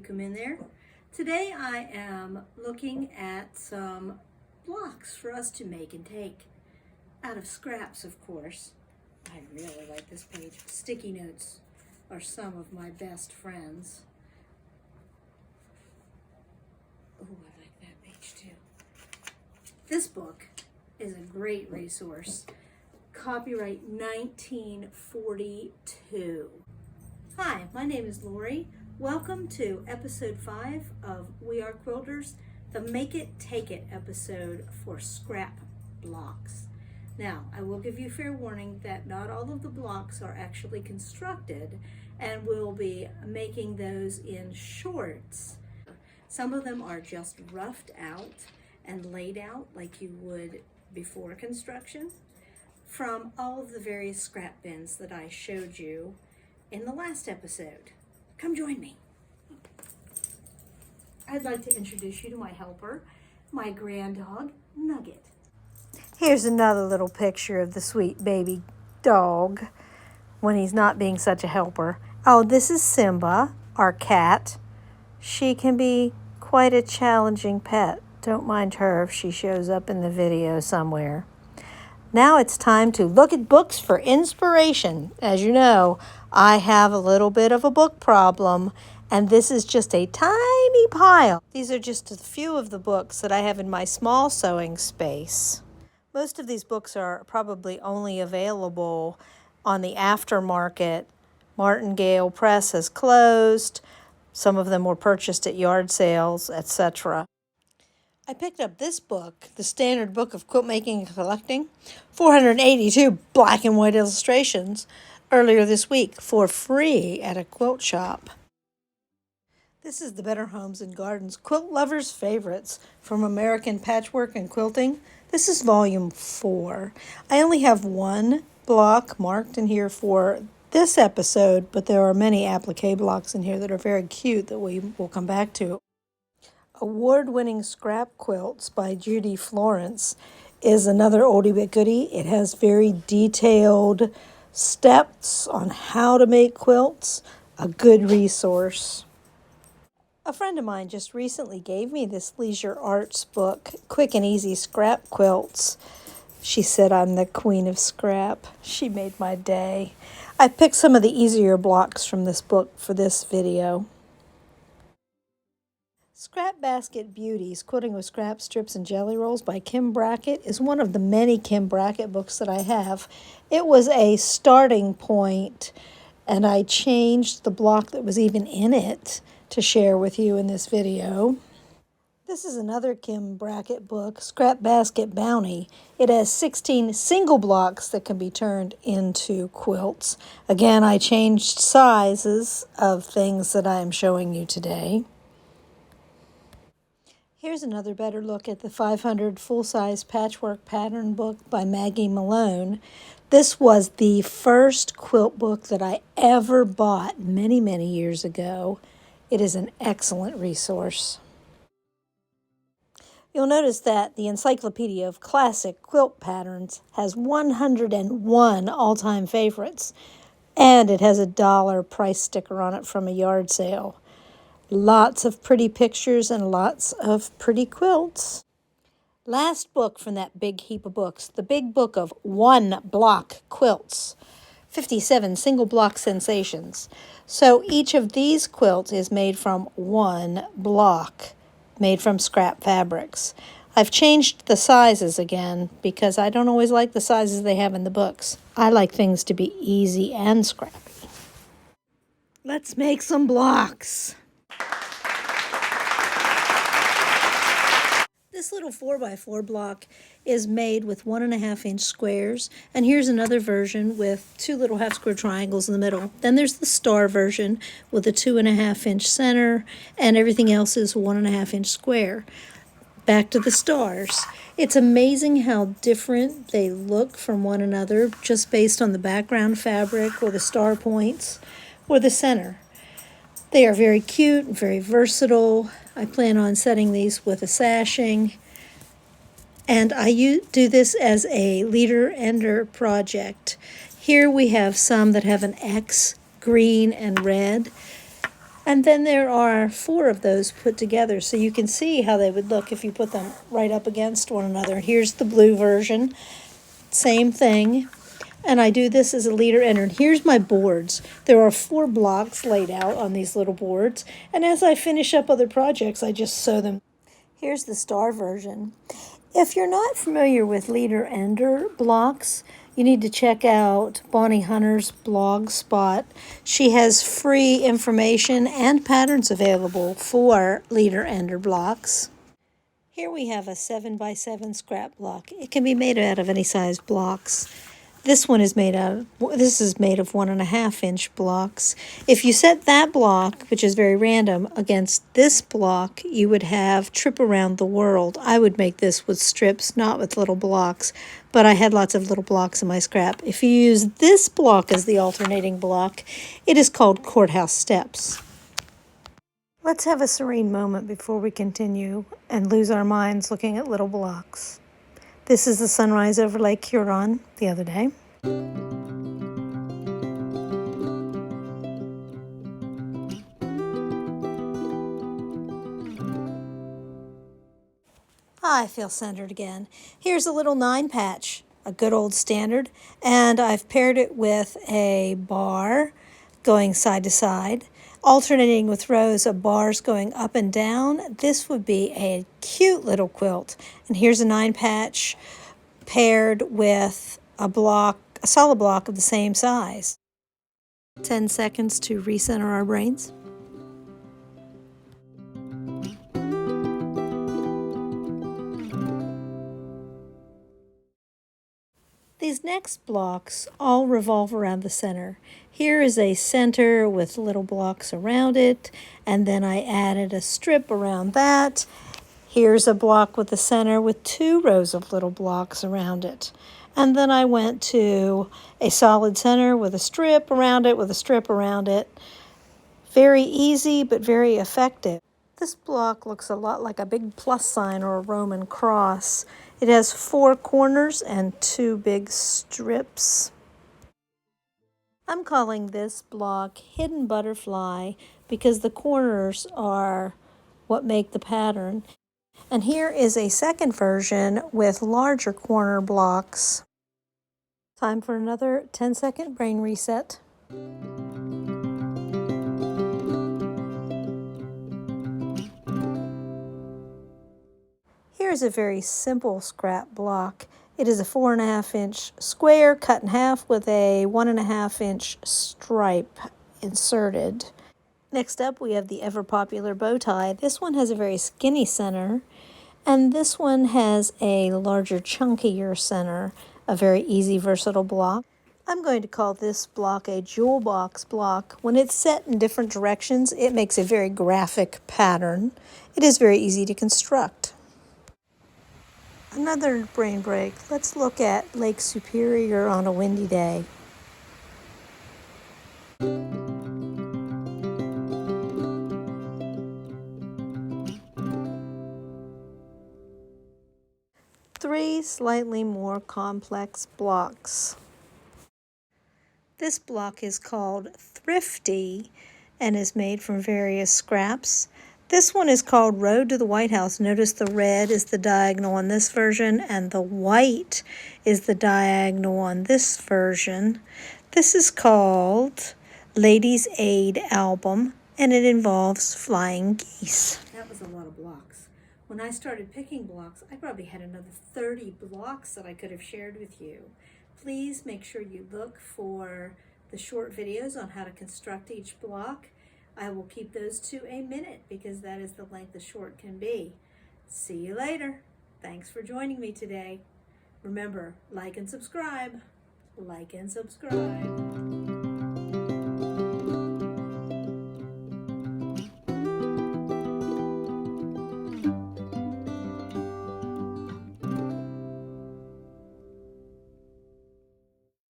come in there. Today I am looking at some blocks for us to make and take out of scraps, of course. I really like this page. Sticky notes are some of my best friends. Oh, I like that page too. This book is a great resource. Copyright 1942. Hi, my name is Lori. Welcome to episode 5 of We Are Quilters, the Make It, Take It episode for scrap blocks. Now, I will give you fair warning that not all of the blocks are actually constructed, and we'll be making those in shorts. Some of them are just roughed out and laid out like you would before construction from all of the various scrap bins that I showed you in the last episode. Come join me. I'd like to introduce you to my helper, my grand dog, Nugget. Here's another little picture of the sweet baby dog when he's not being such a helper. Oh, this is Simba, our cat. She can be quite a challenging pet. Don't mind her if she shows up in the video somewhere. Now it's time to look at books for inspiration. As you know, I have a little bit of a book problem, and this is just a tiny pile. These are just a few of the books that I have in my small sewing space. Most of these books are probably only available on the aftermarket. Martingale Press has closed. Some of them were purchased at yard sales, etc. I picked up this book, The Standard Book of Quilt Making and Collecting, 482 black and white illustrations, earlier this week for free at a quilt shop. This is the Better Homes and Gardens Quilt Lovers Favorites from American Patchwork and Quilting. This is volume 4. I only have one block marked in here for this episode, but there are many applique blocks in here that are very cute that we will come back to. Award-winning Scrap Quilts by Judy Florence is another oldie but goodie. It has very detailed steps on how to make quilts. A good resource. A friend of mine just recently gave me this Leisure Arts book, Quick and Easy Scrap Quilts. She said I'm the queen of scrap. She made my day. I picked some of the easier blocks from this book for this video. Scrap Basket Beauties, Quilting with Scrap Strips and Jelly Rolls by Kim Brackett is one of the many Kim Brackett books that I have. It was a starting point, and I changed the block that was even in it to share with you in this video. This is another Kim Brackett book, Scrap Basket Bounty. It has 16 single blocks that can be turned into quilts. Again, I changed sizes of things that I am showing you today. Here's another better look at the 500 full-size patchwork pattern book by Maggie Malone. This was the first quilt book that I ever bought many, many years ago. It is an excellent resource. You'll notice that the Encyclopedia of Classic Quilt Patterns has 101 all-time favorites, and it has a $1 price sticker on it from a yard sale. Lots of pretty pictures and lots of pretty quilts. Last book from that big heap of books, the big book of one block quilts. 57 single block sensations. So each of these quilts is made from one block, made from scrap fabrics. I've changed the sizes again because I don't always like the sizes they have in the books. I like things to be easy and scrappy. Let's make some blocks. This little 4x4 block is made with 1.5-inch squares, and here's another version with 2 little half-square triangles in the middle. Then there's the star version with a 2.5-inch center, and everything else is 1.5-inch square. Back to the stars. It's amazing how different they look from one another just based on the background fabric or the star points or the center. They are very cute and very versatile. I plan on setting these with a sashing. And I do this as a leader-ender project. Here we have some that have an X, green and red. And then there are 4 of those put together, so you can see how they would look if you put them right up against one another. Here's the blue version, same thing. And I do this as a leader ender. Here's my boards. There are 4 blocks laid out on these little boards. And as I finish up other projects, I just sew them. Here's the star version. If you're not familiar with leader ender blocks, you need to check out Bonnie Hunter's blog spot. She has free information and patterns available for leader ender blocks. Here we have a 7x7 scrap block. It can be made out of any size blocks. This is made of 1.5-inch blocks. If you set that block, which is very random, against this block, you would have Trip Around the World. I would make this with strips, not with little blocks, but I had lots of little blocks in my scrap. If you use this block as the alternating block, it is called Courthouse Steps. Let's have a serene moment before we continue and lose our minds looking at little blocks. This is the sunrise over Lake Huron the other day. I feel centered again. Here's a little 9 patch, a good old standard, and I've paired it with a bar going side to side, alternating with rows of bars going up and down. This would be a cute little quilt. And here's a 9 patch paired with a solid block of the same size. 10 seconds to recenter our brains. These next blocks all revolve around the center. Here is a center with little blocks around it, and then I added a strip around that. Here's a block with the center with 2 rows of little blocks around it. And then I went to a solid center with a strip around it, with a strip around it. Very easy, but very effective. This block looks a lot like a big plus sign or a Roman cross. It has 4 corners and 2 big strips. I'm calling this block Hidden Butterfly because the corners are what make the pattern. And here is a second version with larger corner blocks. Time for another 10-second brain reset. Here's a very simple scrap block. It is a 4.5-inch square cut in half with a 1.5-inch stripe inserted. Next up, we have the ever-popular bow tie. This one has a very skinny center, and this one has a larger, chunkier center, a very easy, versatile block. I'm going to call this block a jewel box block. When it's set in different directions, it makes a very graphic pattern. It is very easy to construct. Another brain break. Let's look at Lake Superior on a windy day. Three slightly more complex blocks. This block is called Thrifty and is made from various scraps. This one is called Road to the White House. Notice the red is the diagonal on this version and the white is the diagonal on this version. This is called Ladies' Aid Album, and it involves flying geese. That was a lot of blocks. When I started picking blocks, I probably had another 30 blocks that I could have shared with you. Please make sure you look for the short videos on how to construct each block. I will keep those to a minute because that is the length a short can be. See you later. Thanks for joining me today. Remember, like and subscribe. Like and subscribe.